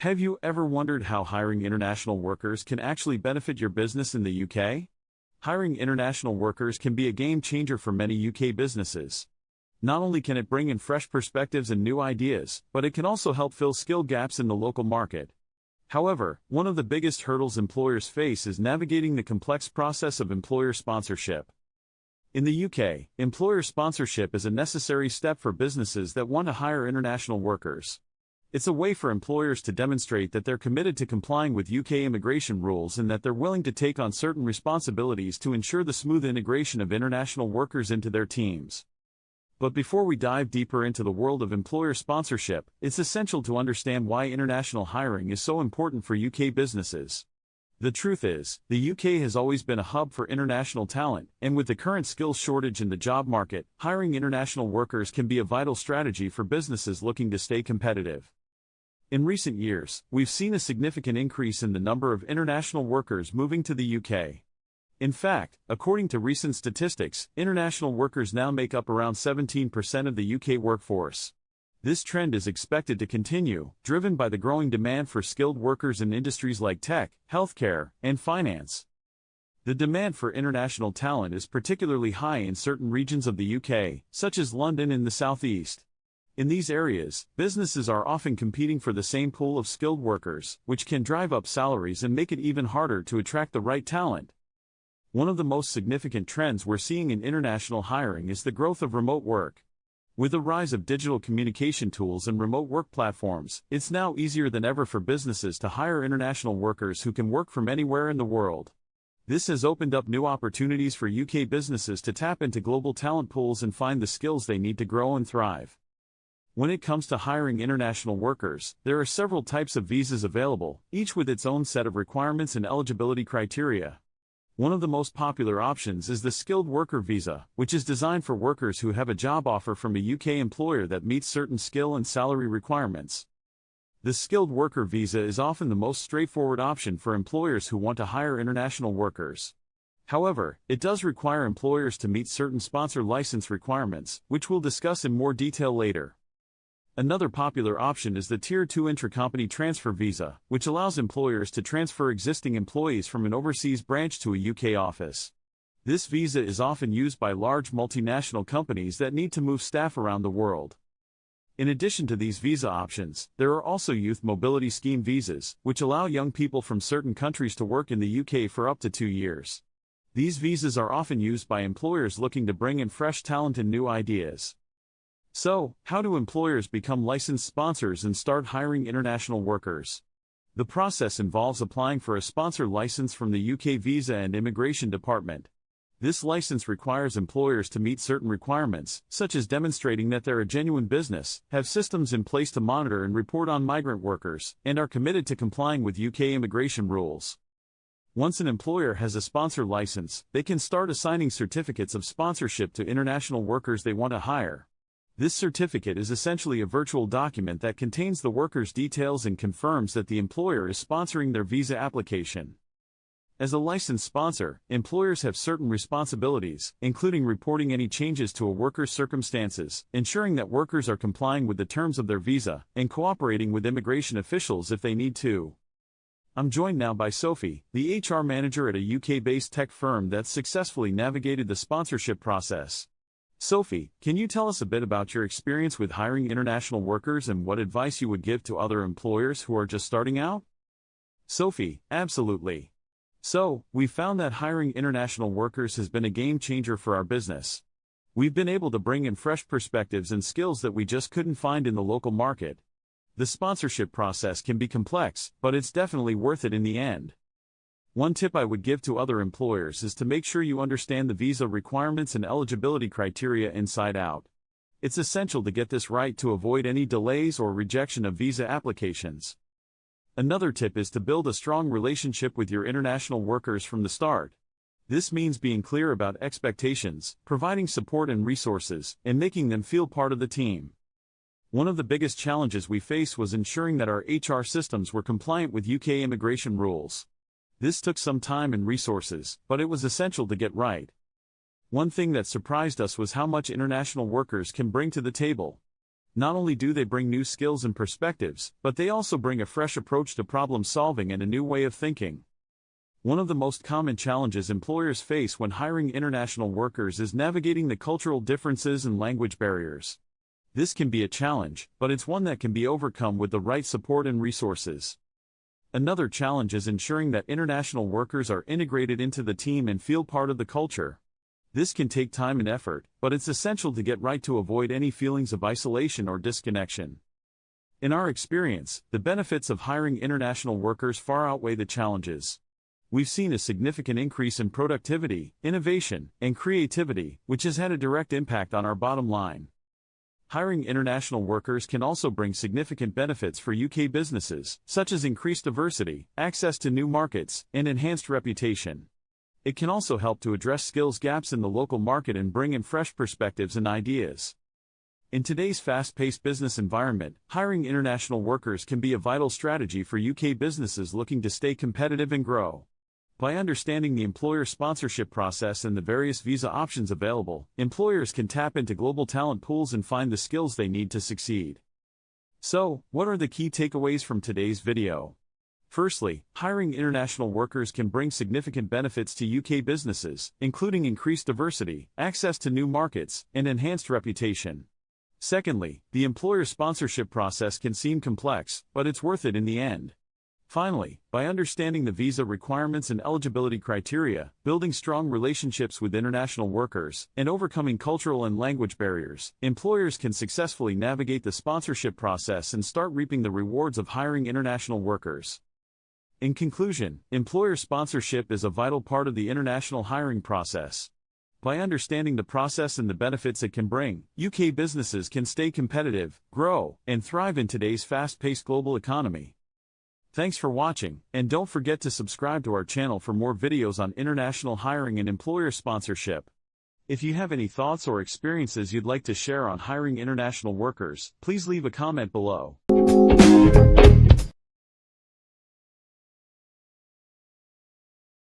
Have you ever wondered how hiring international workers can actually benefit your business in the UK? Hiring international workers can be a game changer for many UK businesses. Not only can it bring in fresh perspectives and new ideas, but it can also help fill skill gaps in the local market. However, one of the biggest hurdles employers face is navigating the complex process of employer sponsorship. In the UK, employer sponsorship is a necessary step for businesses that want to hire international workers. It's a way for employers to demonstrate that they're committed to complying with UK immigration rules and that they're willing to take on certain responsibilities to ensure the smooth integration of international workers into their teams. But before we dive deeper into the world of employer sponsorship, it's essential to understand why international hiring is so important for UK businesses. The truth is, the UK has always been a hub for international talent, and with the current skills shortage in the job market, hiring international workers can be a vital strategy for businesses looking to stay competitive. In recent years, we've seen a significant increase in the number of international workers moving to the UK. In fact, according to recent statistics, international workers now make up around 17% of the UK workforce. This trend is expected to continue, driven by the growing demand for skilled workers in industries like tech, healthcare, and finance. The demand for international talent is particularly high in certain regions of the UK, such as London and the Southeast. In these areas, businesses are often competing for the same pool of skilled workers, which can drive up salaries and make it even harder to attract the right talent. One of the most significant trends we're seeing in international hiring is the growth of remote work. With the rise of digital communication tools and remote work platforms, it's now easier than ever for businesses to hire international workers who can work from anywhere in the world. This has opened up new opportunities for UK businesses to tap into global talent pools and find the skills they need to grow and thrive. When it comes to hiring international workers, there are several types of visas available, each with its own set of requirements and eligibility criteria. One of the most popular options is the skilled worker visa, which is designed for workers who have a job offer from a UK employer that meets certain skill and salary requirements. The skilled worker visa is often the most straightforward option for employers who want to hire international workers. However, it does require employers to meet certain sponsor license requirements, which we'll discuss in more detail later. Another popular option is the Tier 2 intra-company transfer visa, which allows employers to transfer existing employees from an overseas branch to a UK office. This visa is often used by large multinational companies that need to move staff around the world. In addition to these visa options, there are also Youth Mobility Scheme visas, which allow young people from certain countries to work in the UK for up to 2 years. These visas are often used by employers looking to bring in fresh talent and new ideas. So, how do employers become licensed sponsors and start hiring international workers? The process involves applying for a sponsor license from the UK Visa and Immigration Department. This license requires employers to meet certain requirements, such as demonstrating that they're a genuine business, have systems in place to monitor and report on migrant workers, and are committed to complying with UK immigration rules. Once an employer has a sponsor license, they can start assigning certificates of sponsorship to international workers they want to hire. This certificate is essentially a virtual document that contains the worker's details and confirms that the employer is sponsoring their visa application. As a licensed sponsor, employers have certain responsibilities, including reporting any changes to a worker's circumstances, ensuring that workers are complying with the terms of their visa, and cooperating with immigration officials if they need to. I'm joined now by Sophie, the HR manager at a UK-based tech firm that's successfully navigated the sponsorship process. Sophie, can you tell us a bit about your experience with hiring international workers and what advice you would give to other employers who are just starting out? Sophie, absolutely. So, we've found that hiring international workers has been a game changer for our business. We've been able to bring in fresh perspectives and skills that we just couldn't find in the local market. The sponsorship process can be complex, but it's definitely worth it in the end. One tip I would give to other employers is to make sure you understand the visa requirements and eligibility criteria inside out. It's essential to get this right to avoid any delays or rejection of visa applications. Another tip is to build a strong relationship with your international workers from the start. This means being clear about expectations, providing support and resources, and making them feel part of the team. One of the biggest challenges we faced was ensuring that our HR systems were compliant with UK immigration rules. This took some time and resources, but it was essential to get right. One thing that surprised us was how much international workers can bring to the table. Not only do they bring new skills and perspectives, but they also bring a fresh approach to problem solving and a new way of thinking. One of the most common challenges employers face when hiring international workers is navigating the cultural differences and language barriers. This can be a challenge, but it's one that can be overcome with the right support and resources. Another challenge is ensuring that international workers are integrated into the team and feel part of the culture. This can take time and effort, but it's essential to get right to avoid any feelings of isolation or disconnection. In our experience, the benefits of hiring international workers far outweigh the challenges. We've seen a significant increase in productivity, innovation, and creativity, which has had a direct impact on our bottom line. Hiring international workers can also bring significant benefits for UK businesses, such as increased diversity, access to new markets, and enhanced reputation. It can also help to address skills gaps in the local market and bring in fresh perspectives and ideas. In today's fast-paced business environment, hiring international workers can be a vital strategy for UK businesses looking to stay competitive and grow. By understanding the employer sponsorship process and the various visa options available, employers can tap into global talent pools and find the skills they need to succeed. So, what are the key takeaways from today's video? Firstly, hiring international workers can bring significant benefits to UK businesses, including increased diversity, access to new markets, and enhanced reputation. Secondly, the employer sponsorship process can seem complex, but it's worth it in the end. Finally, by understanding the visa requirements and eligibility criteria, building strong relationships with international workers, and overcoming cultural and language barriers, employers can successfully navigate the sponsorship process and start reaping the rewards of hiring international workers. In conclusion, employer sponsorship is a vital part of the international hiring process. By understanding the process and the benefits it can bring, UK businesses can stay competitive, grow, and thrive in today's fast-paced global economy. Thanks for watching, and don't forget to subscribe to our channel for more videos on international hiring and employer sponsorship. If you have any thoughts or experiences you'd like to share on hiring international workers, please leave a comment below.